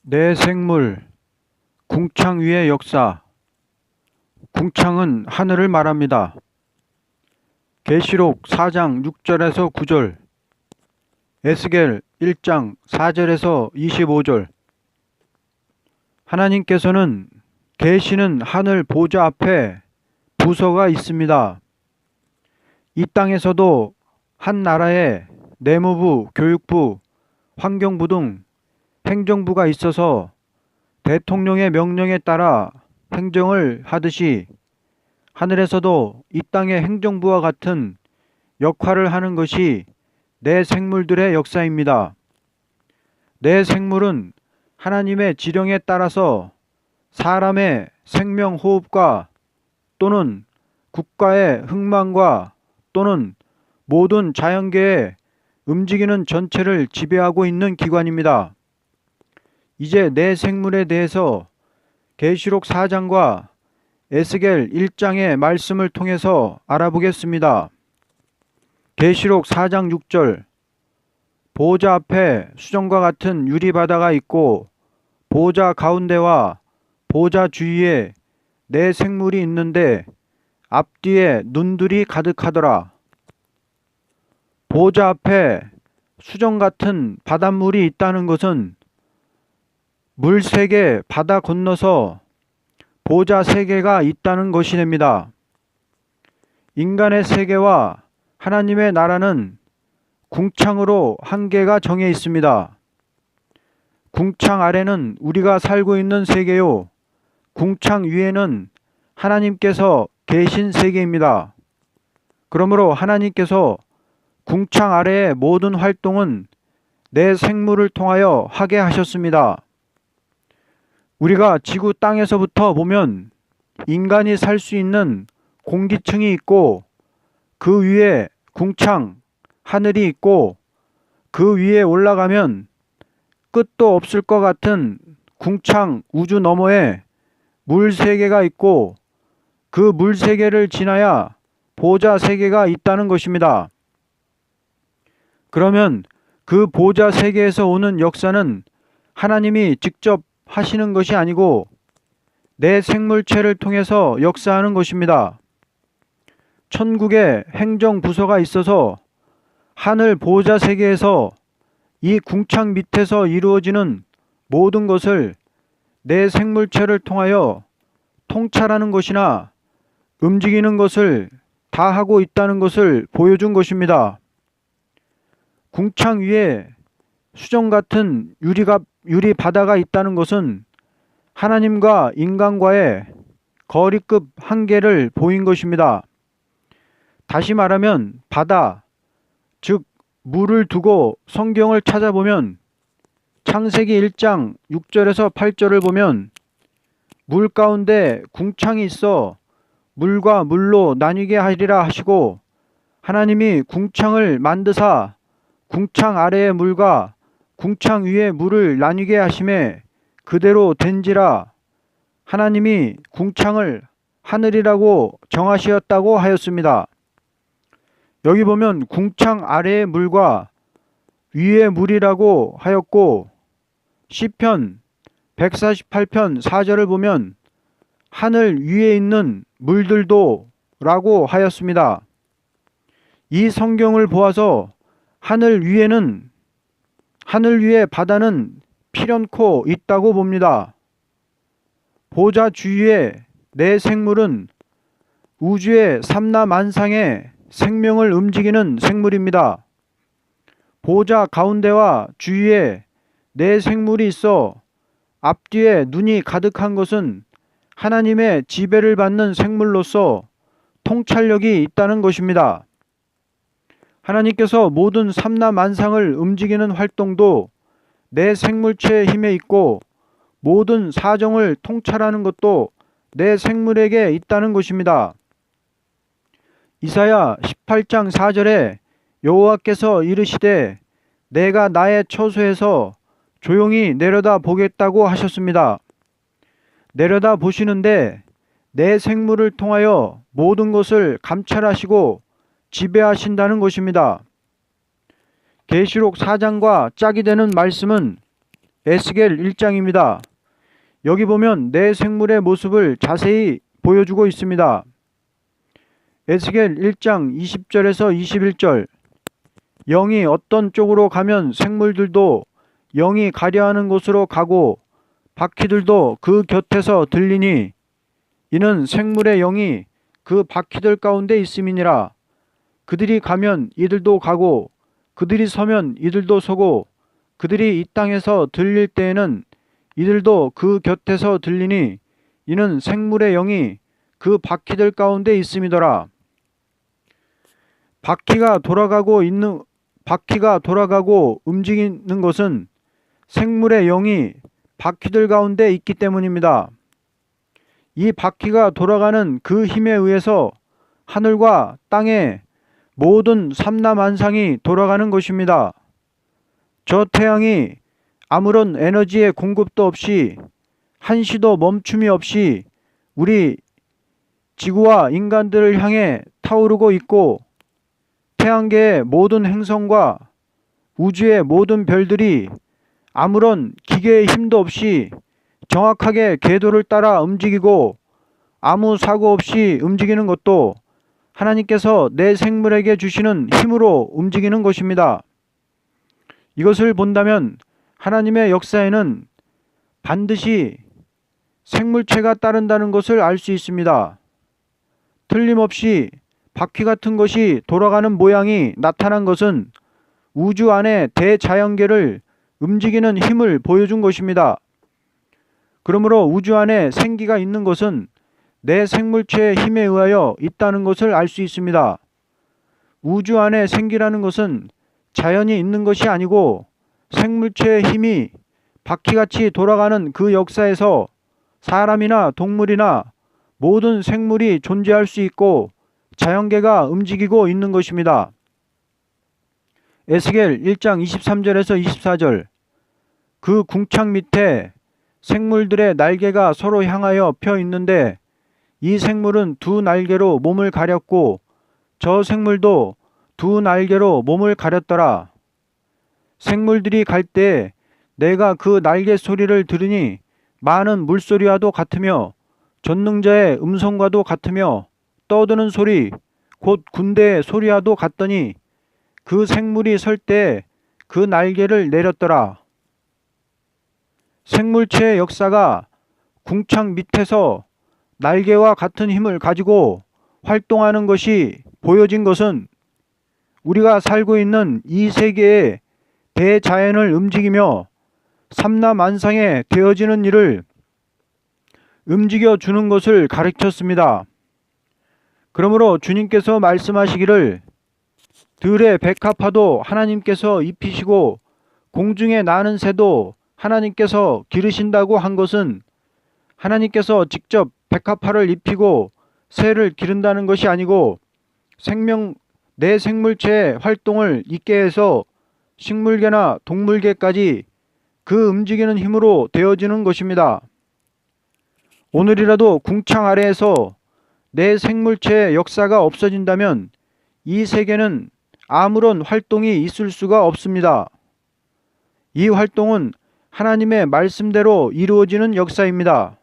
내 생물, 궁창 위의 역사. 궁창은 하늘을 말합니다. 계시록 4장 6절에서 9절, 에스겔 1장 4절에서 25절. 하나님께서는 계시는 하늘 보좌 앞에 부서가 있습니다. 이 땅에서도 한 나라에 내무부, 교육부, 환경부 등 행정부가 있어서 대통령의 명령에 따라 행정을 하듯이 하늘에서도 이 땅의 행정부와 같은 역할을 하는 것이 내 생물들의 역사입니다. 내 생물은 하나님의 지령에 따라서 사람의 생명 호흡과 또는 국가의 흥망과 또는 모든 자연계의 움직이는 전체를 지배하고 있는 기관입니다. 이제 내 생물에 대해서 계시록 4장과 에스겔 1장의 말씀을 통해서 알아보겠습니다. 계시록 4장 6절, 보호자 앞에 수정과 같은 유리바다가 있고 보호자 가운데와 보호자 주위에 내 생물이 있는데 앞뒤에 눈들이 가득하더라. 보호자 앞에 수정 같은 바닷물이 있다는 것은 물 세계 바다 건너서 보호자 세계가 있다는 것이 됩니다. 인간의 세계와 하나님의 나라는 궁창으로 한계가 정해 있습니다. 궁창 아래는 우리가 살고 있는 세계요, 궁창 위에는 하나님께서 계신 세계입니다. 그러므로 하나님께서 궁창 아래의 모든 활동은 내 생물을 통하여 하게 하셨습니다. 우리가 지구 땅에서부터 보면 인간이 살 수 있는 공기층이 있고 그 위에 궁창, 하늘이 있고 그 위에 올라가면 끝도 없을 것 같은 궁창 우주 너머에 물 세계가 있고 그 물 세계를 지나야 보좌 세계가 있다는 것입니다. 그러면 그 보좌 세계에서 오는 역사는 하나님이 직접 하시는 것이 아니고 내 생물체를 통해서 역사하는 것입니다. 천국에 행정부서가 있어서 하늘 보호자 세계에서 이 궁창 밑에서 이루어지는 모든 것을 내 생물체를 통하여 통찰하는 것이나 움직이는 것을 다 하고 있다는 것을 보여준 것입니다. 궁창 위에 수정 같은 유리 바다가 있다는 것은 하나님과 인간과의 거리급 한계를 보인 것입니다. 다시 말하면 바다, 즉 물을 두고 성경을 찾아보면 창세기 1장 6절에서 8절을 보면 물 가운데 궁창이 있어 물과 물로 나뉘게 하리라 하시고 하나님이 궁창을 만드사 궁창 아래의 물과 궁창 위의 물을 나뉘게 하심에 그대로 된지라. 하나님이 궁창을 하늘이라고 정하시었다고 하였습니다. 여기 보면 궁창 아래의 물과 위의 물이라고 하였고 시편 148편 4절을 보면 하늘 위에 있는 물들도 라고 하였습니다. 이 성경을 보아서 하늘 위에 바다는 필연코 있다고 봅니다. 보좌 주위에 내 생물은 우주의 삼라만상의 생명을 움직이는 생물입니다. 보좌 가운데와 주위에 내 생물이 있어 앞뒤에 눈이 가득한 것은 하나님의 지배를 받는 생물로서 통찰력이 있다는 것입니다. 하나님께서 모든 삼라만상을 움직이는 활동도 내 생물체의 힘에 있고 모든 사정을 통찰하는 것도 내 생물에게 있다는 것입니다. 이사야 18장 4절에 여호와께서 이르시되 내가 나의 처소에서 조용히 내려다 보겠다고 하셨습니다. 내려다 보시는데 내 생물을 통하여 모든 것을 감찰하시고 지배하신다는 것입니다. 계시록 4장과 짝이 되는 말씀은 에스겔 1장입니다. 여기 보면 내 생물의 모습을 자세히 보여주고 있습니다. 에스겔 1장 20절에서 21절. 영이 어떤 쪽으로 가면 생물들도 영이 가려하는 곳으로 가고 바퀴들도 그 곁에서 들리니 이는 생물의 영이 그 바퀴들 가운데 있음이니라. 그들이 가면 이들도 가고 그들이 서면 이들도 서고 그들이 이 땅에서 들릴 때에는 이들도 그 곁에서 들리니 이는 생물의 영이 그 바퀴들 가운데 있음이더라. 바퀴가 돌아가고 움직이는 것은 생물의 영이 바퀴들 가운데 있기 때문입니다. 이 바퀴가 돌아가는 그 힘에 의해서 하늘과 땅의 모든 삼라만상이 돌아가는 것입니다. 저 태양이 아무런 에너지의 공급도 없이 한시도 멈춤이 없이 우리 지구와 인간들을 향해 타오르고 있고 태양계의 모든 행성과 우주의 모든 별들이 아무런 기계의 힘도 없이 정확하게 궤도를 따라 움직이고 아무 사고 없이 움직이는 것도 하나님께서 내 생물에게 주시는 힘으로 움직이는 것입니다. 이것을 본다면 하나님의 역사에는 반드시 생물체가 따른다는 것을 알 수 있습니다. 틀림없이 바퀴 같은 것이 돌아가는 모양이 나타난 것은 우주 안의 대자연계를 움직이는 힘을 보여준 것입니다. 그러므로 우주 안에 생기가 있는 것은 내 생물체의 힘에 의하여 있다는 것을 알 수 있습니다. 우주 안에 생기라는 것은 자연이 있는 것이 아니고 생물체의 힘이 바퀴같이 돌아가는 그 역사에서 사람이나 동물이나 모든 생물이 존재할 수 있고 자연계가 움직이고 있는 것입니다. 에스겔 1장 23절에서 24절. 그 궁창 밑에 생물들의 날개가 서로 향하여 펴 있는데 이 생물은 두 날개로 몸을 가렸고 저 생물도 두 날개로 몸을 가렸더라. 생물들이 갈 때 내가 그 날개 소리를 들으니 많은 물소리와도 같으며 전능자의 음성과도 같으며 떠드는 소리 곧 군대의 소리와도 같더니 그 생물이 설 때 그 날개를 내렸더라. 생물체의 역사가 궁창 밑에서 날개와 같은 힘을 가지고 활동하는 것이 보여진 것은 우리가 살고 있는 이 세계의 대자연을 움직이며 삼라만상에 되어지는 일을 움직여 주는 것을 가르쳤습니다. 그러므로 주님께서 말씀하시기를 들의 백합화도 하나님께서 입히시고 공중에 나는 새도 하나님께서 기르신다고 한 것은 하나님께서 직접 백합화를 입히고 새를 기른다는 것이 아니고 내 생물체의 활동을 있게 해서 식물계나 동물계까지 그 움직이는 힘으로 되어지는 것입니다. 오늘이라도 궁창 아래에서 내 생물체의 역사가 없어진다면 이 세계는 아무런 활동이 있을 수가 없습니다. 이 활동은 하나님의 말씀대로 이루어지는 역사입니다.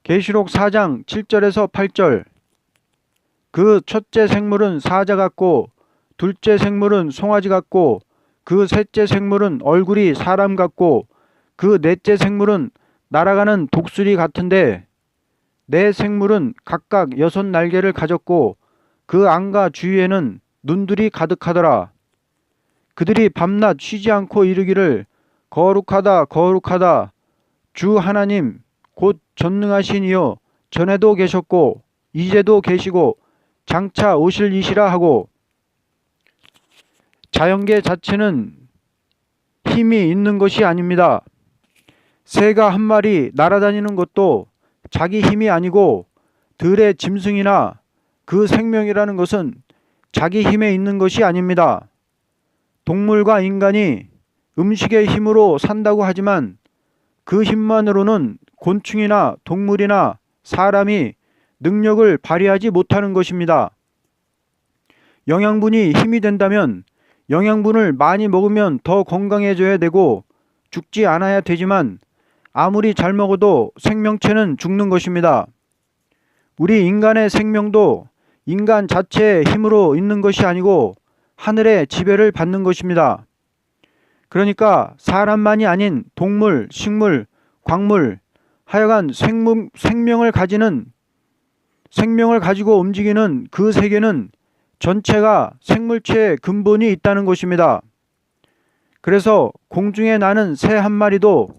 계시록 4장 7절에서 8절. 그 첫째 생물은 사자 같고 둘째 생물은 송아지 같고 그 셋째 생물은 얼굴이 사람 같고 그 넷째 생물은 날아가는 독수리 같은데 네 생물은 각각 6날개를 가졌고 그 안과 주위에는 눈들이 가득하더라. 그들이 밤낮 쉬지 않고 이르기를 거룩하다 거룩하다 주 하나님 곧 전능하신 이여 전에도 계셨고 이제도 계시고 장차 오실 이시라 하고. 자연계 자체는 힘이 있는 것이 아닙니다. 새가 한 마리 날아다니는 것도 자기 힘이 아니고 들의 짐승이나 그 생명이라는 것은 자기 힘에 있는 것이 아닙니다. 동물과 인간이 음식의 힘으로 산다고 하지만 그 힘만으로는 곤충이나 동물이나 사람이 능력을 발휘하지 못하는 것입니다. 영양분이 힘이 된다면 영양분을 많이 먹으면 더 건강해져야 되고 죽지 않아야 되지만 아무리 잘 먹어도 생명체는 죽는 것입니다. 우리 인간의 생명도 인간 자체의 힘으로 있는 것이 아니고 하늘의 지배를 받는 것입니다. 그러니까 사람만이 아닌 동물, 식물, 광물, 하여간 생명을 가지고 움직이는 그 세계는 전체가 생물체의 근본이 있다는 것입니다. 그래서 공중에 나는 새 한 마리도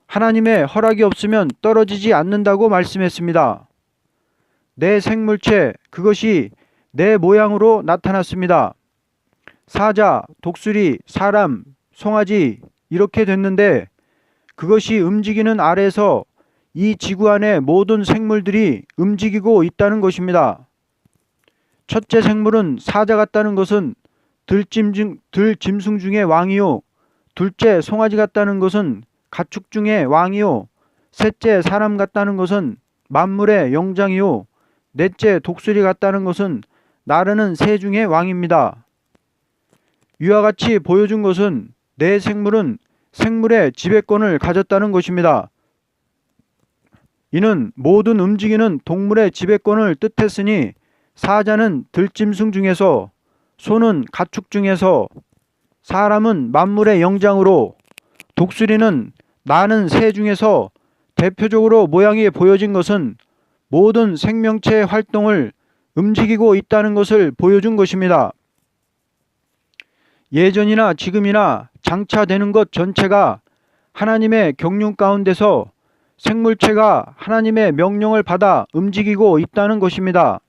하나님의 허락이 없으면 떨어지지 않는다고 말씀했습니다. 내 생물체, 그것이 내 모양으로 나타났습니다. 사자, 독수리, 사람, 송아지 이렇게 됐는데 그것이 움직이는 아래에서 이 지구 안의 모든 생물들이 움직이고 있다는 것입니다. 첫째 생물은 사자 같다는 것은 들짐승 중의 왕이요, 둘째 송아지 같다는 것은 가축 중의 왕이요, 셋째 사람 같다는 것은 만물의 영장이요, 넷째 독수리 같다는 것은 나르는 새 중의 왕입니다. 이와 같이 보여준 것은 내 생물은 생물의 지배권을 가졌다는 것입니다. 이는 모든 움직이는 동물의 지배권을 뜻했으니 사자는 들짐승 중에서, 소는 가축 중에서, 사람은 만물의 영장으로, 독수리는 나는 새 중에서 대표적으로 모양이 보여진 것은 모든 생명체의 활동을 움직이고 있다는 것을 보여준 것입니다. 예전이나 지금이나 장차되는 것 전체가 하나님의 경륜 가운데서 생물체가 하나님의 명령을 받아 움직이고 있다는 것입니다.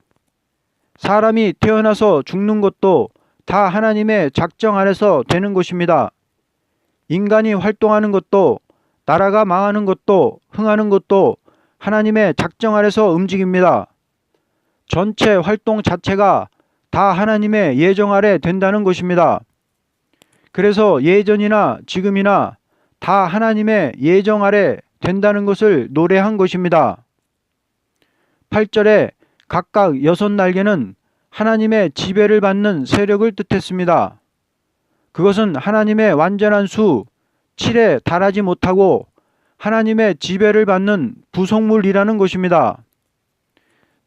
사람이 태어나서 죽는 것도 다 하나님의 작정 아래서 되는 것입니다. 인간이 활동하는 것도, 나라가 망하는 것도, 흥하는 것도 하나님의 작정 아래서 움직입니다. 전체 활동 자체가 다 하나님의 예정 아래 된다는 것입니다. 그래서 예전이나 지금이나 다 하나님의 예정 아래 된다는 것을 노래한 것입니다. 8절에 각각 6날개는 하나님의 지배를 받는 세력을 뜻했습니다. 그것은 하나님의 완전한 수 7에 달하지 못하고 하나님의 지배를 받는 부속물이라는 것입니다.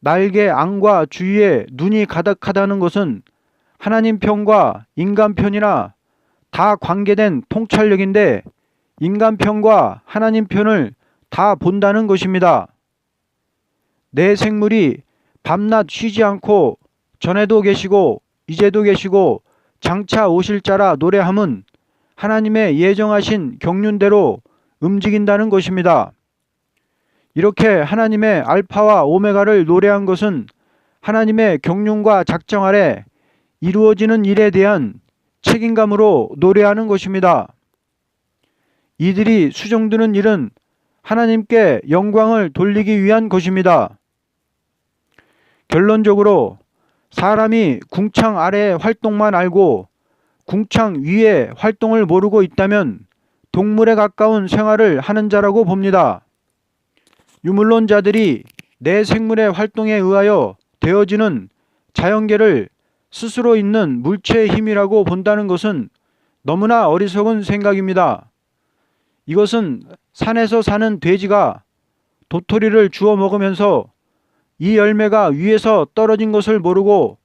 날개 안과 주위에 눈이 가득하다는 것은 하나님 편과 인간 편이나 다 관계된 통찰력인데 인간 편과 하나님 편을 다 본다는 것입니다. 내 생물이 밤낮 쉬지 않고 전에도 계시고 이제도 계시고 장차 오실 자라 노래함은 하나님의 예정하신 경륜대로 움직인다는 것입니다. 이렇게 하나님의 알파와 오메가를 노래한 것은 하나님의 경륜과 작정 아래 이루어지는 일에 대한 책임감으로 노래하는 것입니다. 이들이 수정드는 일은 하나님께 영광을 돌리기 위한 것입니다. 결론적으로 사람이 궁창 아래의 활동만 알고 궁창 위의 활동을 모르고 있다면 동물에 가까운 생활을 하는 자라고 봅니다. 유물론자들이 내 생물의 활동에 의하여 되어지는 자연계를 스스로 있는 물체의 힘이라고 본다는 것은 너무나 어리석은 생각입니다. 이것은 산에서 사는 돼지가 도토리를 주워 먹으면서 이 열매가 위에서 떨어진 것을 모르고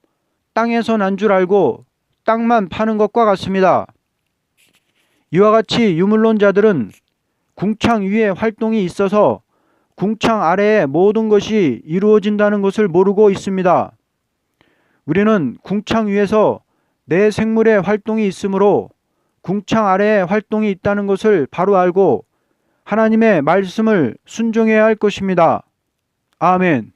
땅에서 난 줄 알고 땅만 파는 것과 같습니다. 이와 같이 유물론자들은 궁창 위에 활동이 있어서 궁창 아래에 모든 것이 이루어진다는 것을 모르고 있습니다. 우리는 궁창 위에서 내 생물의 활동이 있으므로 궁창 아래에 활동이 있다는 것을 바로 알고 하나님의 말씀을 순종해야 할 것입니다. 아멘.